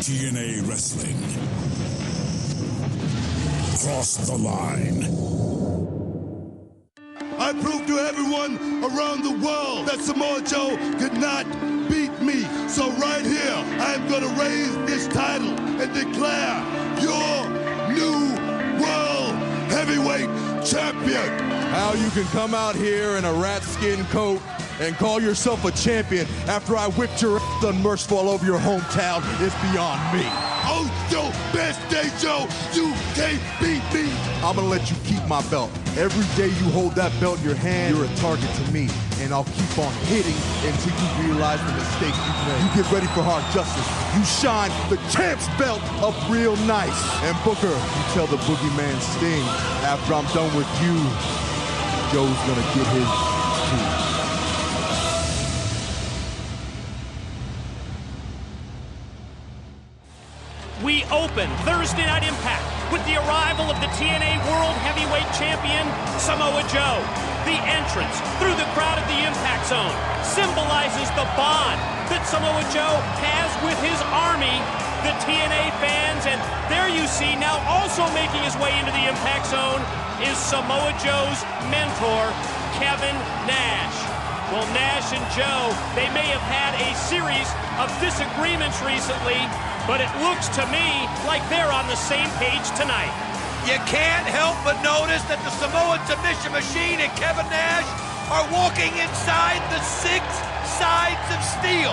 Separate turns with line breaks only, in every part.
TNA Wrestling. Cross the line.
I proved to everyone around the world that Samoa Joe could not beat me. So right here, I'm going to raise this title and declare your new world heavyweight champion.
How you can come out here in a rat skin coat and call yourself a champion after I whipped your ass unmerciful all over your hometown is beyond me.
Oh, your best day, Joe. You can't beat me.
I'm gonna let you keep my belt. Every day you hold that belt in your hand, you're a target to me. And I'll keep on hitting until you realize the mistakes you've made. You get ready for hard justice. You shine the champ's belt up real nice. And Booker, you tell the boogeyman Sting, after I'm done with you, Joe's gonna get his too.
We open Thursday Night Impact with the arrival of the TNA World Heavyweight Champion, Samoa Joe. The entrance through the crowd at the Impact Zone symbolizes the bond that Samoa Joe has with his army, the TNA fans. And there you see now also making his way into the Impact Zone is Samoa Joe's mentor, Kevin Nash. Well, Nash and Joe, they may have had a series of disagreements recently, but it looks to me like they're on the same page tonight.
You can't help but notice that the Samoan submission machine and Kevin Nash are walking inside the 6 sides of steel.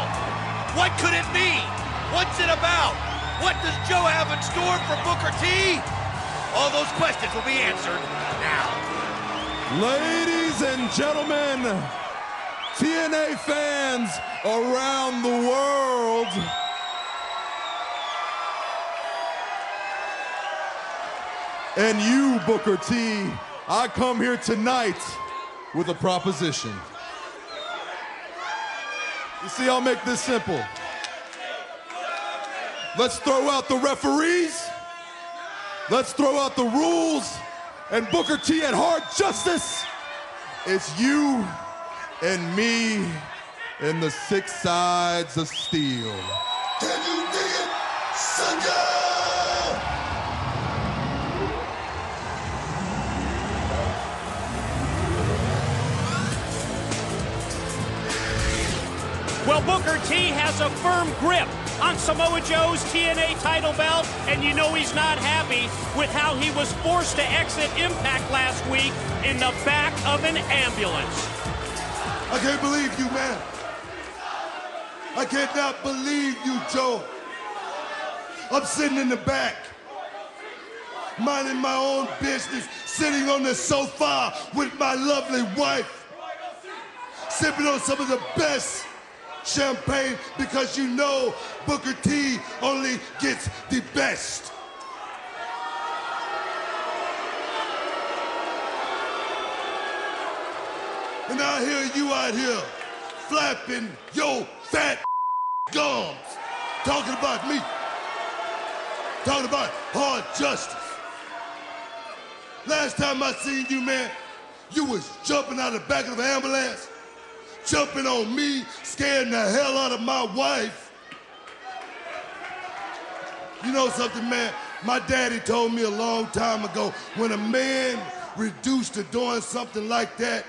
What could it mean? What's it about? What does Joe have in store for Booker T? All those questions will be answered now.
Ladies and gentlemen, TNA fans around the world, and you, Booker T, I come here tonight with a proposition. You see, I'll make this simple. Let's throw out the referees. Let's throw out the rules. And Booker T at Hard Justice, it's you and me in the 6 sides of steel.
Can you dig it, sucker?
Well, Booker T has a firm grip on Samoa Joe's TNA title belt, and you know he's not happy with how he was forced to exit Impact last week in the back of an ambulance.
I can't believe you, man. I cannot believe you, Joe. I'm sitting in the back, minding my own business, sitting on the sofa with my lovely wife, sipping on some of the best champagne, because you know Booker T only gets the best. And I hear you out here flapping your fat gums, talking about me, talking about hard justice. Last time I seen you, man, you was jumping out of the back of the ambulance, jumping on me, scaring the hell out of my wife. You know something, man? My daddy told me a long time ago, when a man reduced to doing something like that,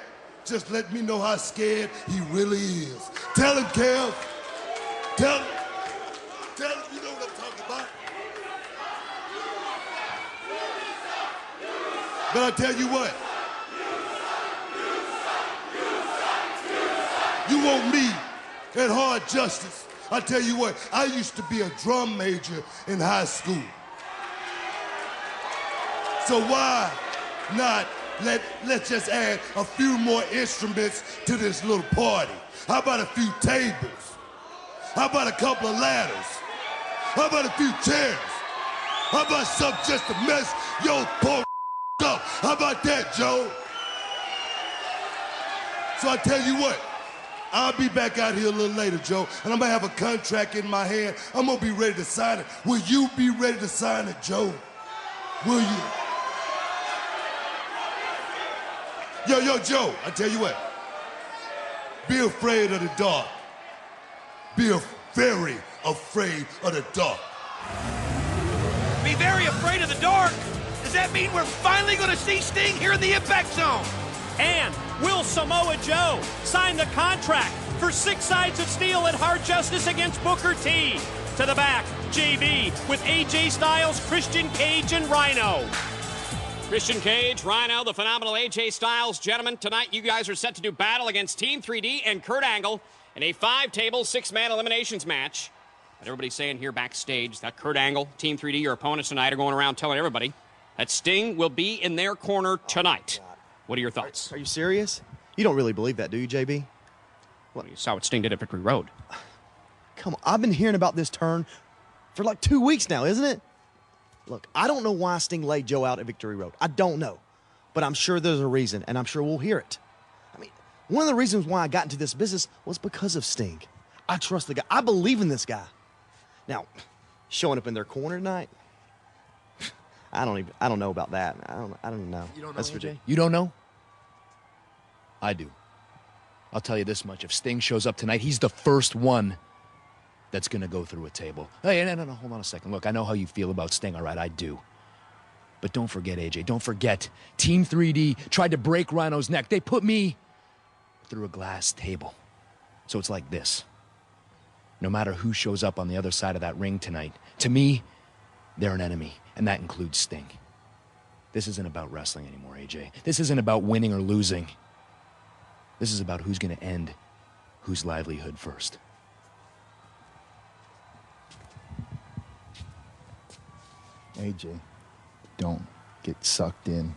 just let me know how scared he really is. Tell him, Kev. Tell him you know what I'm talking about. But I tell you what, you want me at Hard Justice. I tell you what, I used to be a drum major in high school. So why not let's just add a few more instruments to this little party? How about a few tables? How about a couple of ladders? How about a few chairs? How about something just to mess your poor up? How about that, Joe? So I tell you what, I'll be back out here a little later, Joe, and I'm gonna have a contract in my hand. I'm gonna be ready to sign it. Will you be ready to sign it, Joe? Will you? Yo, Joe, I tell you what, be afraid of the dark. Be very afraid of the dark.
Be very afraid of the dark. Does that mean we're finally going to see Sting here in the Impact Zone?
And will Samoa Joe sign the contract for 6 sides of steel at Hard Justice against Booker T? To the back, JB with AJ Styles, Christian Cage, and Rhino.
Christian Cage, Rhino, the phenomenal AJ Styles. Gentlemen, tonight you guys are set to do battle against Team 3D and Kurt Angle in a 5-table, 6-man eliminations match. But everybody's saying here backstage that Kurt Angle, Team 3D, your opponents tonight, are going around telling everybody that Sting will be in their corner tonight. What are your thoughts?
Are you serious? You don't really believe that, do you, JB?
Well, you saw what Sting did at Victory Road.
Come on, I've been hearing about this turn for like 2 weeks now, isn't it? Look, I don't know why Sting laid Joe out at Victory Road. I don't know. But I'm sure there's a reason, and I'm sure we'll hear it. I mean, one of the reasons why I got into this business was because of Sting. I trust the guy. I believe in this guy. Now, showing up in their corner tonight, I don't know about that. I don't even know.
You don't know,
That's
AJ?
ridiculous.
You don't know? I do. I'll tell you this much. If Sting shows up tonight, he's the first one that's going to go through a table. Hey, no, hold on a second. Look, I know how you feel about Sting, all right? I do. But don't forget, AJ, don't forget, Team 3D tried to break Rhino's neck. They put me through a glass table. So it's like this. No matter who shows up on the other side of that ring tonight, to me, they're an enemy, and that includes Sting. This isn't about wrestling anymore, AJ. This isn't about winning or losing. This is about who's going to end whose livelihood first.
AJ, don't get sucked in.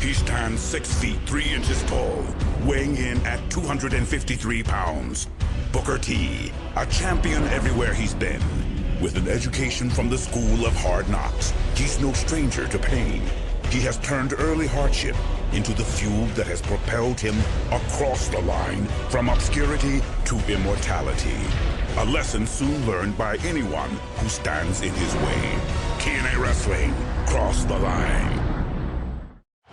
He stands 6 feet 3 inches tall, weighing in at 253 pounds. Booker T, a champion everywhere he's been. With an education from the school of hard knocks, he's no stranger to pain. He has turned early hardship into the fuel that has propelled him across the line from obscurity to immortality. A lesson soon learned by anyone who stands in his way. TNA Wrestling, Cross the Line.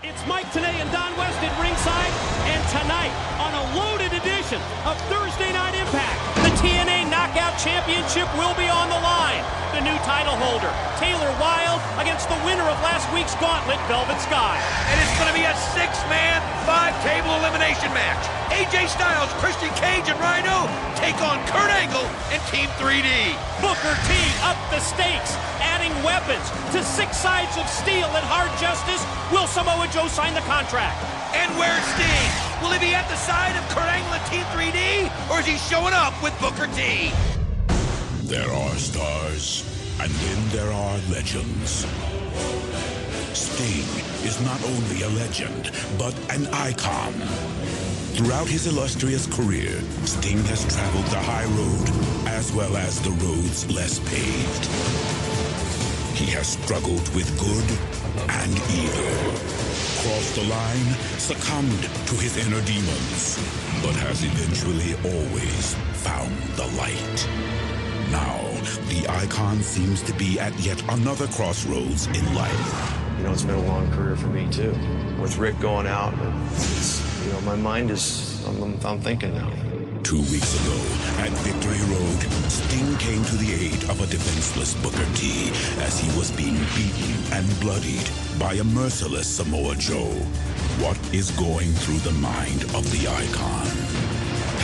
It's Mike Tenay and Don West at ringside, and tonight, on a loaded edition of Thursday Night Impact, the TNA Knockout Championship will be on the line. The new title holder, Taylor Wilde, against the winner of last week's Gauntlet, Velvet Sky.
And it's going to be a 6-man, 5-table elimination match. AJ Styles, Christian Cage, and Rhino take on Kurt Angle and Team 3D.
Booker T up the stakes, adding weapons to 6 sides of steel at Hard Justice. Will Samoa Joe sign the contract?
And where's Sting? Will he be at the side of Kurt Angle and Team 3D, or is he showing up with Booker T?
There are stars, and then there are legends. Sting is not only a legend, but an icon. Throughout his illustrious career, Sting has traveled the high road as well as the roads less paved. He has struggled with good and evil, crossed the line, succumbed to his inner demons, but has eventually always found the light. Now, the icon seems to be at yet another crossroads in life.
You know, it's been a long career for me, too. With Rick going out, you know, my mind is, I'm thinking now.
2 weeks ago, at Victory Road, Sting came to the aid of a defenseless Booker T as he was being beaten and bloodied by a merciless Samoa Joe. What is going through the mind of the icon?